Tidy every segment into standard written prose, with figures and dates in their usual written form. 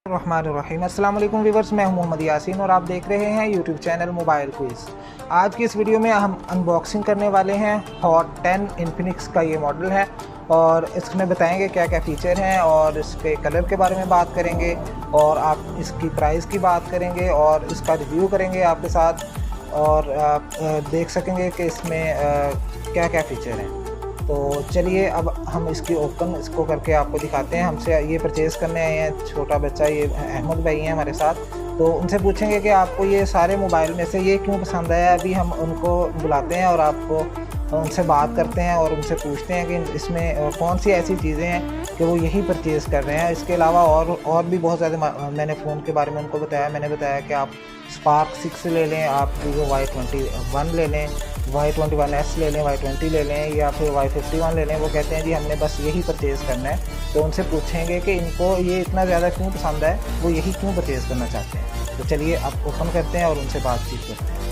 रहमानिर्रहीम। अस्सलाम वालेकुम व्यूअर्स, मैं हूं मोहम्मद यासीन और आप देख रहे हैं यूट्यूब चैनल मोबाइल क्विज़। आज की इस वीडियो में हम अनबॉक्सिंग करने वाले हैं हॉट 10 इन्फिनिक्स का ये मॉडल है और इसमें बताएंगे क्या क्या फ़ीचर हैं और इसके कलर के बारे में बात करेंगे और आप इसकी प्राइस की बात करेंगे और इसका रिव्यू करेंगे आपके साथ और आप देख सकेंगे कि इसमें क्या क्या फ़ीचर हैं। तो चलिए अब हम इसको करके आपको दिखाते हैं। हमसे ये परचेज़ करने आए हैं छोटा बच्चा, ये अहमद भाई हैं हमारे साथ, तो उनसे पूछेंगे कि आपको ये सारे मोबाइल में से ये क्यों पसंद आया। अभी हम उनको बुलाते हैं और आपको उनसे बात करते हैं और उनसे पूछते हैं कि इसमें कौन सी ऐसी चीज़ें हैं कि वो यही परचेज़ कर रहे हैं। इसके अलावा और भी बहुत ज़्यादा मैंने फ़ोन के बारे में उनको बताया। मैंने बताया कि आप स्पार्क 6 ले लें, आप वीवो Y21 ले लें, Y21s ले लें, Y20 ले लें या फिर Y51 ले लें। वो कहते हैं जी हमने बस यही परचेज़ करना है। तो उनसे पूछेंगे कि इनको ये इतना ज़्यादा क्यों पसंद है, वो यही क्यों परचेज़ करना चाहते हैं। तो चलिए आप ओपन करते हैं और उनसे बातचीत करते हैं।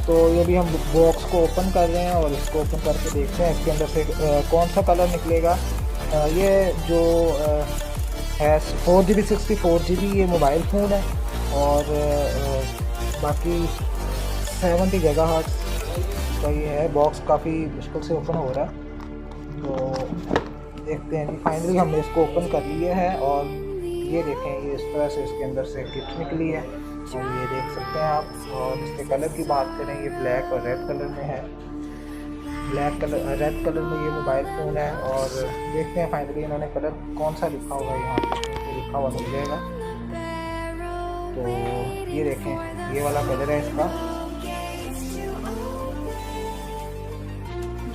तो ये भी हम बॉक्स को ओपन कर रहे हैं और इसको ओपन करके देखते हैं इसके अंदर से कौन सा कलर निकलेगा। ये जो है 4GB 64GB ये मोबाइल फ़ोन है और बाकी 70 गीगाहर्ट्ज़ का ये है। बॉक्स काफ़ी मुश्किल से ओपन हो रहा है, तो देखते हैं जी। फाइनली हमने इसको ओपन कर लिया है और ये देखें ये इस तरह से इसके अंदर से किट निकली है और ये देख सकते हैं आप। और इसके कलर की बात करें, ये ब्लैक और रेड कलर में है। रेड कलर में ये मोबाइल फ़ोन है और देखते हैं फाइनली इन्होंने कलर कौन सा लिखा होगा। यहाँ पे लिखा हुआ मिल जाएगा। तो ये देखें ये वाला कलर है इसका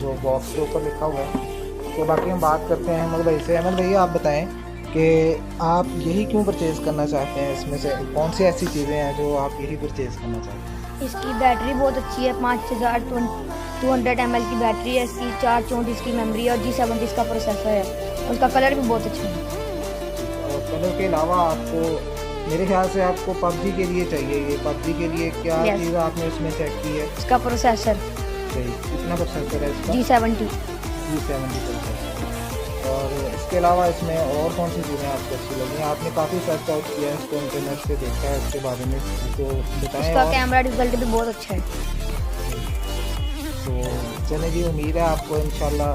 जो बॉक्स के ऊपर लिखा हुआ है। तो बाकी हम बात करते हैं अहमद भाई से। अहमद भैया आप बताएं कि आप यही क्यों परचेज़ करना चाहते हैं, इसमें से कौन सी ऐसी चीज़ें हैं जो आप यही परचेज़ करना चाहते हैं। इसकी बैटरी बहुत अच्छी है, 5200 mAh की बैटरी है इसकी, 434 की मेमोरी है और G70 इसका प्रोसेसर है। उसका कलर भी बहुत अच्छा है। और कलर के अलावा आपको मेरे ख्याल से आपको पबजी के लिए चाहिए। ये पबजी के लिए क्या चीज़ आपने इसमें चेक की है? इसका प्रोसेसर कितना प्रोसेसर है इसका? G70 processor. और इसके अलावा इसमें और कौन सी चीज़ें आपको अच्छी लगी? आपने काफ़ी सर्च आउट किया है इसको, इंटरनेट से देखा है इसके बारे में, तो बताएं। इसका कैमरा रिजल्ट भी बहुत अच्छा है। तो चलिए जी, उम्मीद है आपको इंशाल्लाह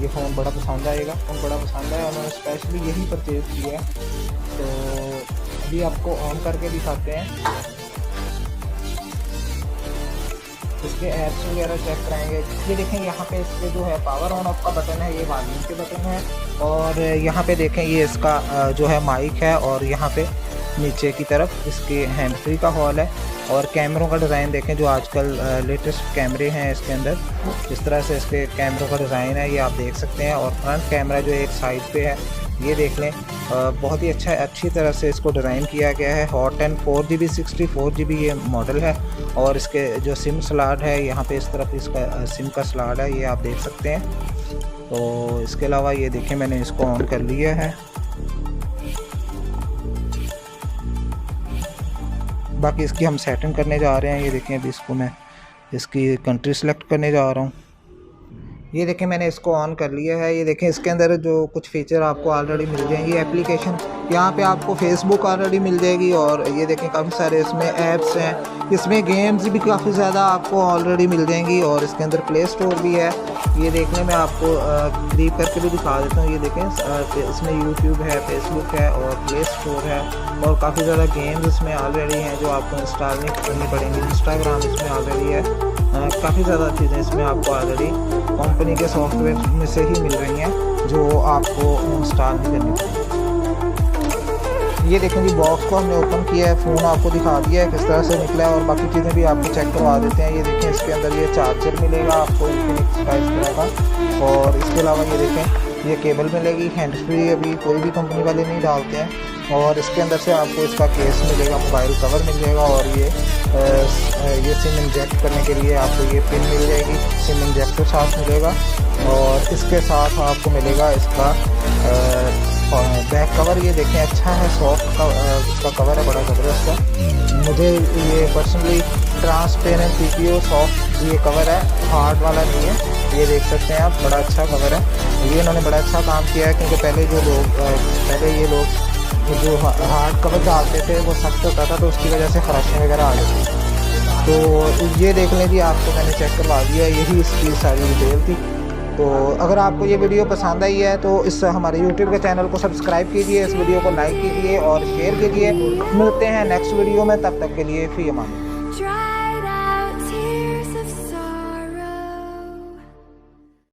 ये फ़ोन बड़ा पसंद आएगा। फ़ोन बड़ा पसंद आया, उन्होंने स्पेशली यही परचेज़ किया है। तो अभी आपको ऑन करके दिखाते हैं, इसके ऐप्स वगैरह चेक कराएंगे। ये देखें यहाँ पे इसके जो है पावर ऑन ऑफ का बटन है, ये वॉल्यूम के बटन है। और यहाँ पे देखें ये इसका जो है माइक है और यहाँ पे नीचे की तरफ इसके हैंड फ्री का हॉल है। और कैमरों का डिज़ाइन देखें, जो आजकल लेटेस्ट कैमरे हैं इसके अंदर, इस तरह से इसके कैमरों का डिज़ाइन है, ये आप देख सकते हैं। और फ्रंट कैमरा जो एक साइड पे है ये देख लें, बहुत ही अच्छी तरह से इसको डिज़ाइन किया गया है। हॉट 10 4GB 64GB ये मॉडल है। और इसके जो सिम स्लॉट है यहाँ पे इस तरफ इसका सिम का स्लॉट है, ये आप देख सकते हैं। तो इसके अलावा ये देखें मैंने इसको ऑन कर लिया है। बाकी इसकी हम सेटिंग करने जा रहे हैं। ये देखें अभी इसको मैं इसकी कंट्री सेलेक्ट करने जा रहा हूँ। ये देखें मैंने इसको ऑन कर लिया है। ये देखें इसके अंदर जो कुछ फ़ीचर आपको ऑलरेडी मिल जाएंगी। एप्लीकेशन यहाँ पे आपको फेसबुक ऑलरेडी मिल जाएगी और ये देखें काफ़ी सारे इसमें ऐप्स हैं। इसमें गेम्स भी काफ़ी ज़्यादा आपको ऑलरेडी मिल जाएंगी और इसके अंदर प्ले स्टोर भी है। ये देखने में आपको करीब करके भी दिखा देता हूँ। ये देखें इसमें यूट्यूब है, फेसबुक है और प्ले स्टोर है और काफ़ी ज़्यादा गेम्स इसमें ऑलरेडी हैं जो आपको इंस्टॉल नहीं करनी पड़ेंगी। इंस्टाग्राम इसमें ऑलरेडी है। काफ़ी ज़्यादा चीज़ें इसमें आपको ऑलरेडी कंपनी के सॉफ्टवेयर में से ही मिल रही हैं जो आपको इंस्टॉल नहीं करनी पड़ेगी। ये देखें जी, बॉक्स को हमने ओपन किया है, फ़ोन आपको दिखा दिया है किस तरह से निकला है और बाकी चीज़ें भी आपको चेक करवा देते हैं। ये देखें इसके अंदर ये चार्जर मिलेगा आपको इन्फिनिक्स का इस तरह का। और इसके अलावा ये देखें ये केबल मिलेगी, हैंड फ्री अभी कोई भी कंपनी वाले नहीं डालते हैं। और इसके अंदर से आपको इसका केस मिलेगा, मोबाइल कवर मिल जाएगा और ये सिम इंजेक्ट करने के लिए आपको ये पिन मिल जाएगी, सिम इंजेक्टर साथ मिलेगा। और इसके साथ आपको मिलेगा इसका बैक कवर। ये देखें अच्छा है, सॉफ्ट का इसका कवर है, बड़ा ज़बरदस्त है। मुझे ये पर्सनली ट्रांसपेरेंट PPO सॉफ्ट ये कवर है, हार्ड वाला नहीं है। ये देख सकते हैं आप, बड़ा अच्छा कवर है। ये इन्होंने बड़ा अच्छा काम किया है, क्योंकि पहले ये लोग जो हार्ड कवर डालते थे वो सख्त होता था, तो उसकी वजह से खराशें वगैरह आ जाती थी। तो ये देख लें जी, आपको मैंने चेक करवा दिया, यही इसकी सारी डिटेल थी। तो अगर आपको ये वीडियो पसंद आई है तो इस हमारे यूट्यूब के चैनल को सब्सक्राइब कीजिए, इस वीडियो को लाइक कीजिए और शेयर कीजिए। मिलते हैं नेक्स्ट वीडियो में, तब तक के लिए फ़ी अमान।